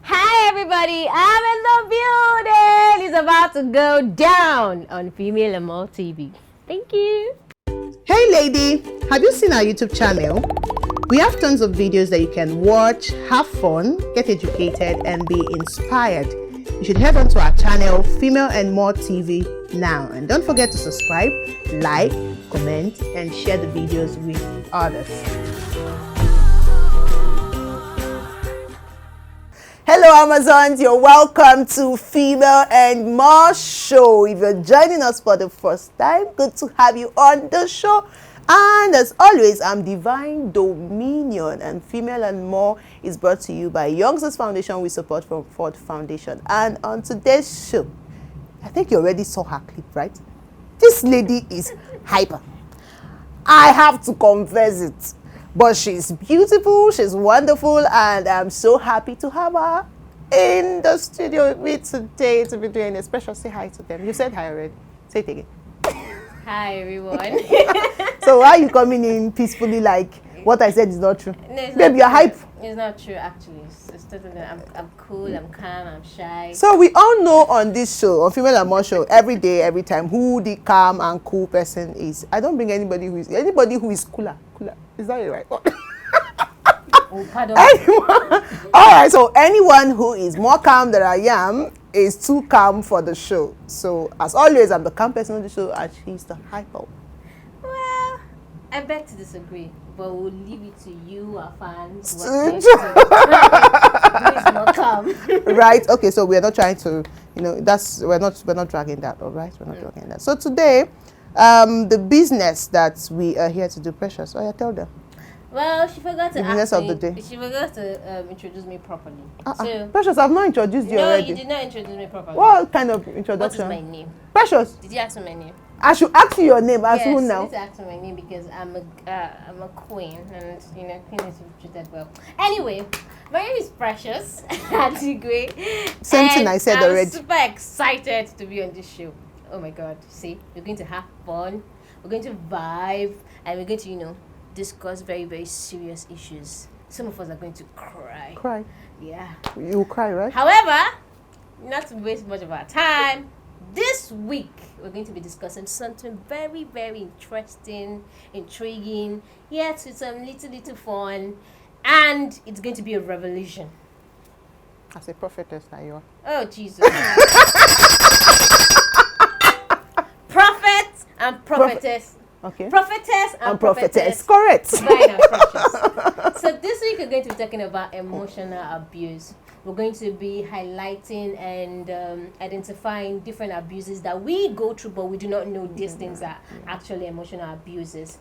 Hi everybody, I'm in the building. It's about to go down on Female and More TV. Thank you. Hey lady, have you seen our YouTube channel? We have tons of videos that you can watch, have fun, get educated, and be inspired. You should head on to our channel, Female and More TV now. And don't forget to subscribe, like, comment, and share the videos with others. Hello Amazons, you're welcome to Female and More Show. If you're joining us for the first time, good to have you on the show. And as always, I'm Divine Dominion, and Female and More is brought to you by Youngsters Foundation with support from Ford Foundation. And on today's show, I think you already saw her clip, right? This lady is hyper. I have to confess it. But she's beautiful, she's wonderful, and I'm so happy to have her in the studio with me today to be doing a special. Say hi to them. You said hi already. Say it again. Hi everyone. So why are you coming in peacefully like what I said is not true? No, Babe, you're hype. It's not true actually. It's totally, I'm cool, I'm calm, I'm shy. So we all know on this show, on Female and More Show, every day, every time, who the calm and cool person is. I don't bring anybody who is cooler. Is that right? Oh, pardon. Anyone, all right, so anyone who is more calm than I am is too calm for the show. So as always, I'm the calm person on the show, and she's the hyper. Well, I beg to disagree, but we'll leave it to you, our fans. Who's more calm? Right? Okay, so we're not trying to, we're not dragging that, all right? We're not dragging that. So today, the business that we are here to do, Precious. Oh, yeah, tell them. Well, she forgot to The business of the day. She forgot to introduce me properly. So, Precious, I've not introduced you already. No, you did not introduce me properly. What kind of What introduction? is my name? Precious, Did you ask me my name? I should ask you your name. Ask Yes, who you now? need to ask me my name because I'm a queen, and queen is treated well. Anyway, my name is Precious Adigwe. Same thing I said already. I'm super excited to be on this show. Oh my God! See, we're going to have fun. We're going to vibe, and we're going to discuss very, very serious issues. Some of us are going to cry. Cry. Yeah. You will cry, right? However, not to waste much of our time, this week we're going to be discussing something very, very interesting, intriguing, yet with some little fun, and it's going to be a revolution. As a prophetess that you are. Oh, Jesus. Prophet and prophetess. Okay. Prophetess and prophetess. Correct. Divine and precious. So this week we're going to be talking about emotional abuse. We're going to be highlighting and identifying different abuses that we go through, but we do not know these things are actually emotional abuses.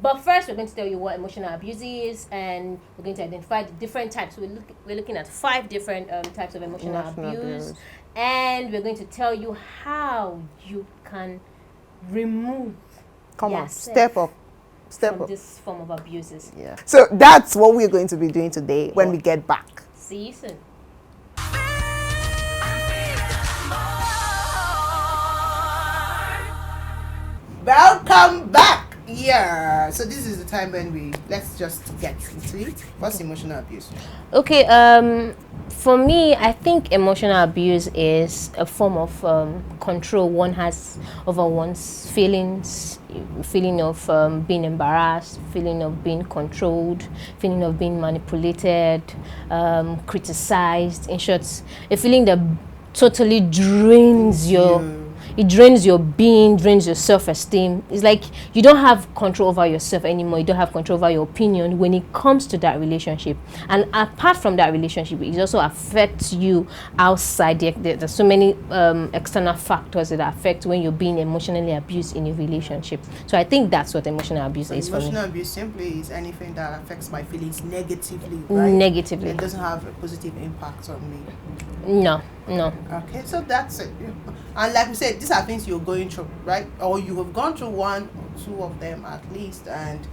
But first, we're going to tell you what emotional abuse is, and we're going to identify the different types. We're looking at 5 different types of emotional abuse, and we're going to tell you how you can remove. Come on, step up. From this form of abuses. Yeah. So that's what we're going to be doing today when we get back. See you soon. Welcome back. Yeah. So this is the time when let's just get into it. What's emotional abuse? Okay. For me, I think emotional abuse is a form of control one has over one's feelings, feeling of being embarrassed, feeling of being controlled, feeling of being manipulated, criticized. In short, a feeling that totally drains it drains your being, drains your self-esteem. It's like you don't have control over yourself anymore. You don't have control over your opinion when it comes to that relationship. And apart from that relationship, it also affects you outside. There's so many external factors that affect when you're being emotionally abused in a relationship. So I think that's what emotional abuse is for me. Emotional abuse simply is anything that affects my feelings negatively, right? Negatively. It doesn't have a positive impact on me. No. Okay, so that's it. And like we said, these are things you're going through, right? Or you have gone through 1 or 2 of them at least, and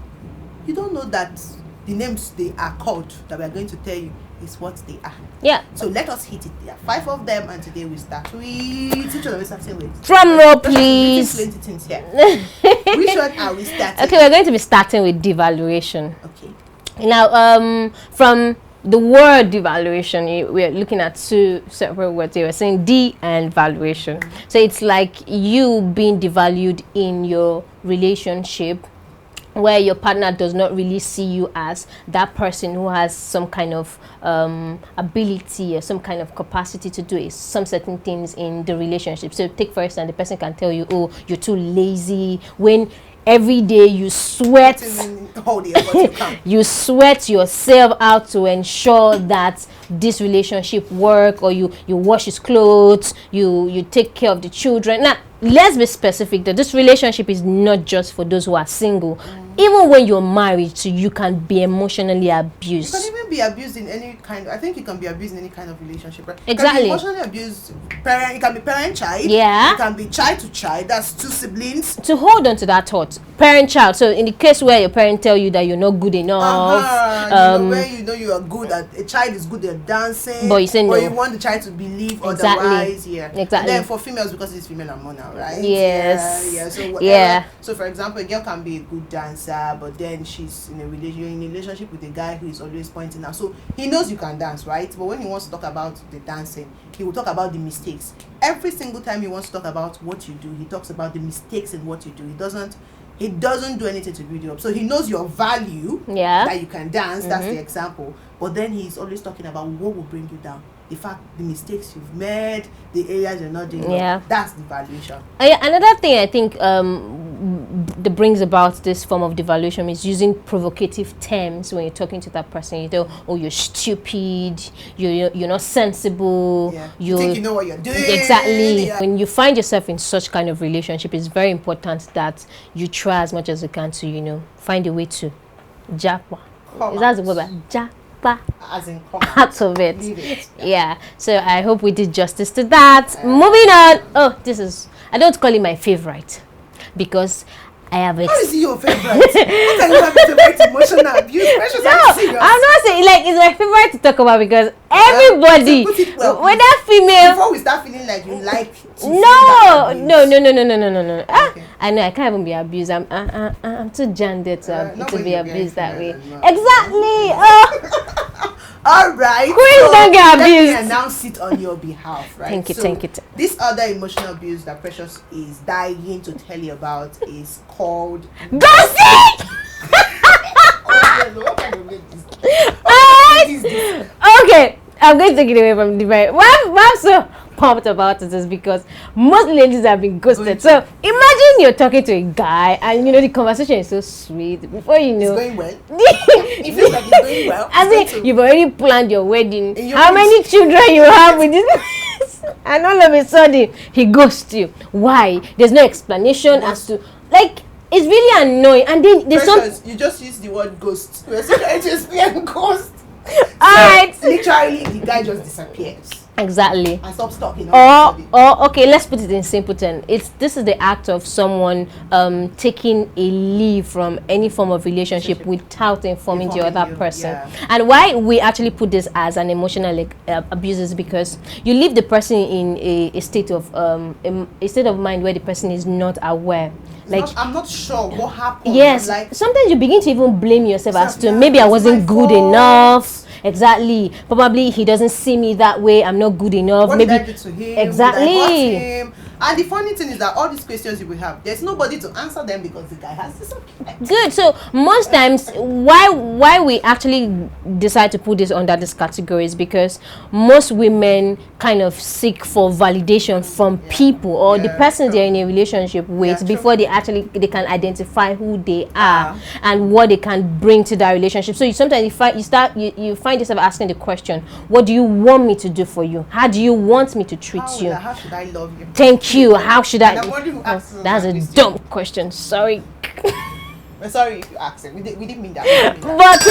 you don't know that the names they are called that we are going to tell you is what they are. Yeah. So let us hit it. There are 5 of them, and today we start with which one are we starting with? Drum roll, please. Plenty things here. Which one are we starting? Okay, we're going to be starting with devaluation. Okay. Now, from the word devaluation, we're looking at two separate words. They were saying de and valuation. So it's like you being devalued in your relationship, where your partner does not really see you as that person who has some kind of ability or some kind of capacity to do some certain things in the relationship. So take for instance, the person can tell you, oh, you're too lazy, when every day you sweat you sweat yourself out to ensure that this relationship work, or you wash his clothes, you take care of the children. Now let's be specific that this relationship is not just for those who are single. Even when you're married, so you can be emotionally abused. You can even be abused in any kind. I think you can be abused in any kind of relationship, right? Exactly. You can be emotionally abused. It can be parent-child. Yeah. It can be child to child. That's two siblings. To hold on to that thought, parent-child. So in the case where your parent tell you that you're not good enough, where you are good at, a child is good at dancing, but you say no. Or you want the child to believe otherwise. Yeah. Exactly. And then for females, because it's female and male, right? Yes. Yeah. So whatever. Yeah. So for example, a girl can be a good dancer, but then she's in a relationship with a guy who is always pointing out. So he knows you can dance, right? But when he wants to talk about the dancing, he will talk about the mistakes. Every single time he wants to talk about what you do, he talks about the mistakes in what you do. He doesn't do anything to build you up. So he knows your value, that you can dance. That's the example. But then he's always talking about what will bring you down. The fact, the mistakes you've made, the areas you're not doing well. That's the valuation. Another thing I think that brings about this form of devaluation is using provocative terms when you're talking to that person. You know, oh, you're stupid, you're not sensible. Yeah. You think you know what you're doing. Exactly. Yeah. When you find yourself in such kind of relationship, it's very important that you try as much as you can to, find a way to japa. That's the word, japa. As in out of it. Yeah. So I hope we did justice to that. Moving on. Oh, I don't call it my favorite because I have How is it your favorite? How can you have a favorite emotional abuse? Precious, I'm not saying it's my favorite to talk about because everybody, whether female. Before we start feeling like you like. No. Okay. I know I can't even be abused. I'm too gendered to be abused that way. Exactly. All right. Queens don't get abused. Let me announce it on your behalf, right? Thank you. This other emotional abuse that Precious is dying to tell you about is called ghosting. Okay, I'm going to take it away from the right. Why I'm so pumped about it is because most ladies have been ghosted. So imagine you're talking to a guy and the conversation is so sweet. Before you know, it's going well. It feels like it's going well. I think you've already planned your wedding. How many children you have with this? And all of a sudden he ghosts you. Why? There's no explanation as to it's really annoying. And then there's you just use the word ghost. We're trying to explain ghost. Alright. Literally, the guy just disappears. Exactly. And stops talking. Okay, let's put it in simple terms. This is the act of someone taking a leave from any form of relationship without informing the other person. Yeah. And why we actually put this as an emotional abuse is because you leave the person in a state of mind where the person is not aware. I'm not sure what happened. Yes. Sometimes you begin to even blame yourself as to maybe I wasn't good enough. Exactly. Probably he doesn't see me that way. I'm not good enough. What maybe did I do to him? Exactly. Did I hurt him? And the funny thing is that all these questions you will have, there's nobody to answer them because the guy has disappeared. Good. So most times, why we actually decide to put this under this category is because most women kind of seek for validation from people or the person they're in a relationship with before they can identify who they are and what they can bring to that relationship. So sometimes you find yourself asking the question, what do you want me to do for you? How do you want me to treat you? How should I love you? Thank you. How should I? That's a dumb question. Sorry. We're sorry if you asked it. We didn't mean that. But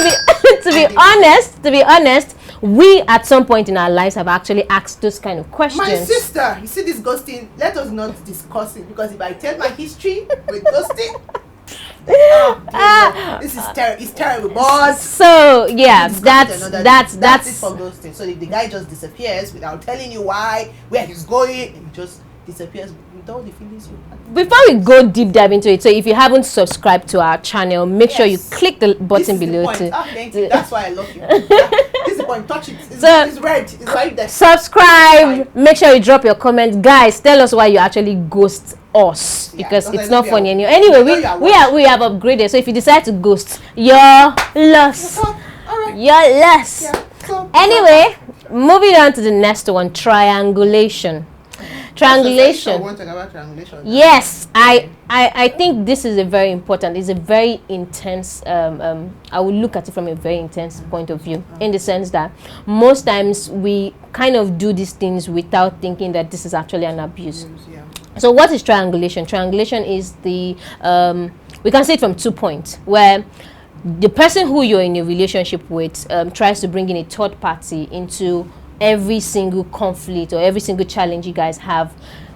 to be honest, we at some point in our lives have actually asked those kind of questions. My sister, you see this ghosting? Let us not discuss it because if I tell my history with ghosting. This is terrible. It's terrible, boss. So yeah, that's it for ghosting. So if the guy just disappears without telling you why, where he's going, he just disappears with all the feelings you had. Before we go deep dive into it, so if you haven't subscribed to our channel, make sure you click the button below. Thank you. That's why I love you. This is the point. Touch it. It's red. It's right there. Subscribe. Make sure you drop your comment, guys. Tell us why you actually ghost us, because it's not funny anymore. Anyway, we have upgraded. So if you decide to ghost, you're lost. You're lost. Anyway, moving on to the next one, triangulation. Triangulation. Yes, I think this is a very important. It's a very intense. I will look at it from a very intense point of view, in the sense that most times we kind of do these things without thinking that this is actually an abuse. So what is triangulation? Triangulation is the we can see it from 2 points, where the person who you're in a relationship with tries to bring in a third party into every single conflict or every single challenge you guys have,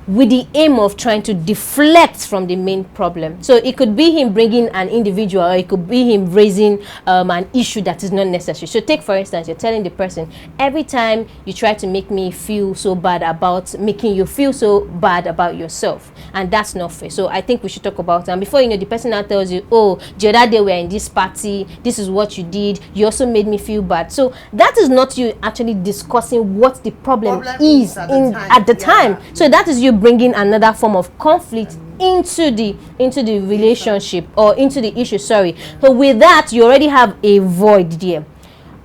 with the aim of trying to deflect from the main problem. So it could be him bringing an individual, or it could be him raising an issue that is not necessary. So take, for instance, you're telling the person, every time you try to make me feel so bad about making you feel so bad about yourself, and that's not fair. So I think we should talk about it. And before you know, the person now tells you, oh, the other day we were in this party, this is what you did, you also made me feel bad. So that is not you actually discussing what the problem is at the time. So that is you bringing another form of conflict into the relationship, or into the issue. Sorry. So with that, you already have a void there.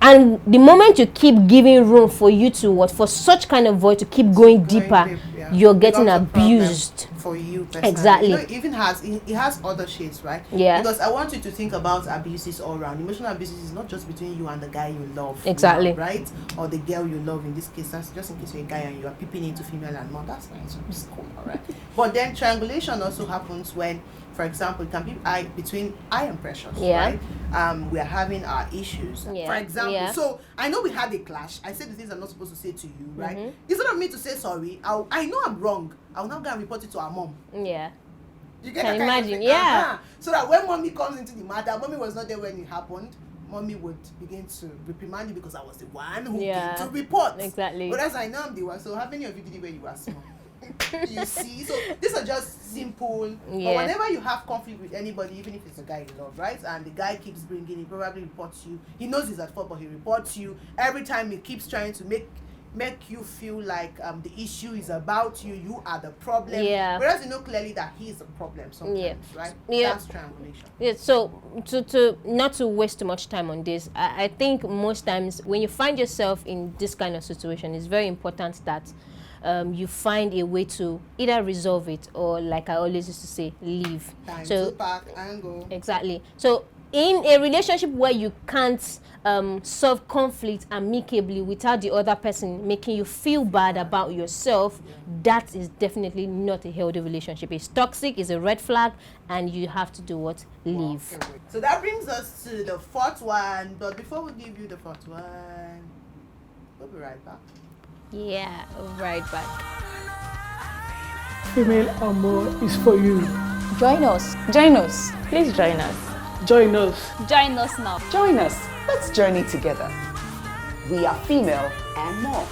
And the moment you keep giving room for you to for such kind of void to keep going deeper, you're getting abused. For you personally. Exactly. You know, it has other shades, right? Yeah. Because I want you to think about abuses all around. Emotional abuses is not just between you and the guy you love. Exactly. Right? Or the girl you love. In this case, that's just in case you're a guy and you are peeping into female and more. That's nice. It's cool, all right? But then triangulation also happens when, for example, it can be between I and Precious, right? We are having our issues. For example, so I know we had a clash. I said the things I'm not supposed to say to you, right? Instead of me to say sorry, I know I'm wrong. I'll now go and report it to our mom. Yeah. You get Can that imagine, kind of yeah. So that when mommy comes into the matter, mommy was not there when it happened. Mommy would begin to reprimand you because I was the one who came to report. Exactly. But as I know I'm the one, so how many of you did it when you were small? You see, so these are just simple. But whenever you have conflict with anybody, even if it's a guy you love, right, and the guy keeps bringing, he probably reports you. He knows he's at fault, but he reports you every time. He keeps trying to make you feel like the issue is about you. You are the problem. Whereas you know clearly that he is the problem sometimes, right? That's triangulation. So to not to waste too much time on this, I think most times when you find yourself in this kind of situation, it's very important that you find a way to either resolve it, or, like I always used to say, leave. Time to pack and go. Exactly. So in a relationship where you can't solve conflict amicably without the other person making you feel bad about yourself, that is definitely not a healthy relationship. It's toxic, it's a red flag, and you have to do what? Leave. So that brings us to the fourth one. But before we give you the fourth one, we'll be right back. Yeah, right back. Female Amor is for you. Join us. Join us. Please join us. Join us. Join us now. Join us. Let's journey together. We are female and more.